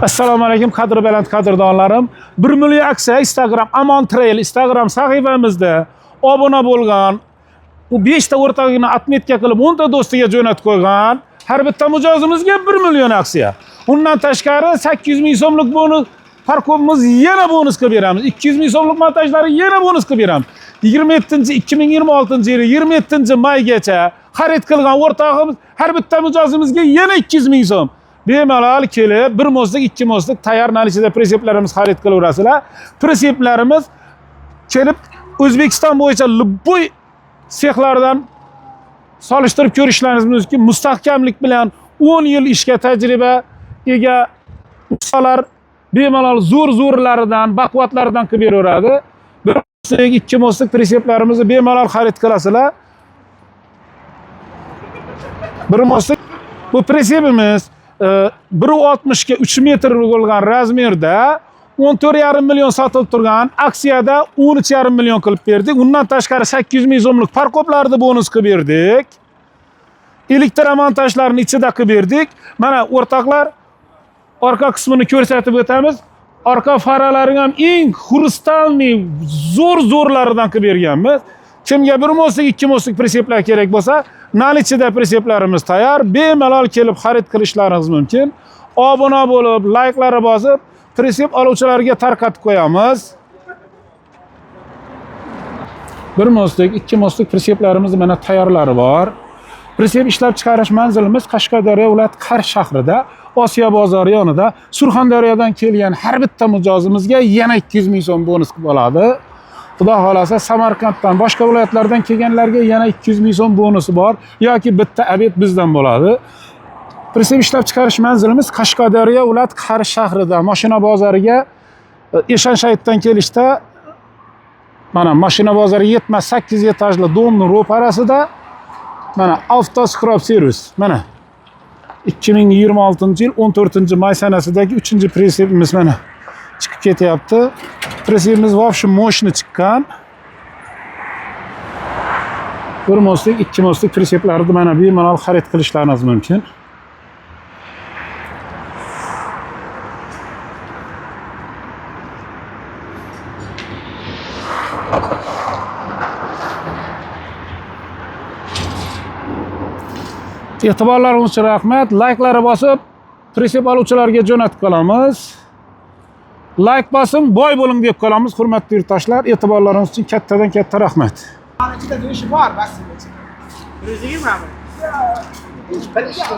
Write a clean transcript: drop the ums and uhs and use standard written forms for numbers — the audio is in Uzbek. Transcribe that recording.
Assalomu alaykum qadri baland qadrdonlarim. 1 million aksiya Instagram Amon Trail Instagram sahifamizda obuna bo'lgan, u 5 ta o'rtog'ini atmetka qilib 10 ta do'stiga jo'natib qo'ygan. Har bitta mijozimizga 1 million aksiya. Undan tashqari 800 ming so'mlik bonus parkovimiz yana bonus qilib beramiz. 200 ming so'mlik montajlari yana bonus qilib beramiz. 2026-yil 27-maygacha xarid qilgan o'rtog'imiz har bitta mijozimizga yana 200 ming so'm bemalol kelib, bir mostlik, ikki mostlik tayyor nalichida pritseplarimiz xarid qilaverasizlar. Pritseplarimiz kelib O'zbekiston bo'yicha любой sexlardan solishtirib ko'rishlaringiz mumkin. Mustahkamlik bilan 10 yil ishga tajriba ega ustalar bemalol zo'rlaridan, baquvvatlaridan qilib beraveradi. Bir mostlik, ikki mostlik pritseplarimizni bemalol xarid qilasizlar. Bir mostlik bu pritsepimiz 1.60 ga 3 metr bo'lgan razmerda 14,5 million sotilib turgan, aksiyada 13,5 million qilib berdik. Undan tashqari 800 ming so'mlik parkoplarni bonus qilib berdik. Elektromontajlarni ichida qilib berdik. Mana o'rtoqlar, orqa qismini ko'rsatib o'tamiz. Orqa faralaring ham eng xrustalniy zo'rlaridan qilib berganmiz. Kimga bir mostlik, ikki mostlik pritseplar kerak bo'lsa, nalichida pritseplarimiz tayyor. Bemalol kelib xarid qilishlaringiz mumkin. Obuna bo'lib, layklari bosib, pritsep oluvchilarga tarqatib qo'yamiz. Bir mostlik, ikki mostlik pritseplarimiz mana tayyorlari bor. Pritsep ishlab chiqarish manzilimiz Qashqadaryo viloyat Qarshi shahrida, Osiyo bozori yonida. Surxondaryodan kelgan har bitta mijozimizga yana 200 ming so'm bonus qilib oladi. Xudo xolasa Samarqanddan, boshqa viloyatlardan kelganlarga yana 200 ming so'm bonusi bor yoki bitta obed bizdan bo'ladi. Pritsep ishlab chiqarish manzilimiz Qashqadaryo viloyat Qarshi shahrida, mashina bozoriga Eshonshaytdan kelishda mana mashina bozori 78 etajli domning ro'parasida mana Avtoskrop servis. Mana 2026-yil 14-may sanasidagi 3-pritsepimiz mana chiqib ketyapti. Pritsepimiz вообще moshni chiqqan. Bir mostlik, ikki mostlik pritseplarni mana bemalol xarid qilishlaringiz mumkin. E'tiborlaringiz uchun rahmat. Layklari bosib, pritsep oluvchilarga jo'natib qolamiz. Like bosing, boy bo'ling deb qolamiz, hurmatli yurtdoshlar. E'tiborlaringiz uchun kattadan katta rahmat. Ichida go'shi bor, bas. O'ziga ma'lum. Bir ish qilsa.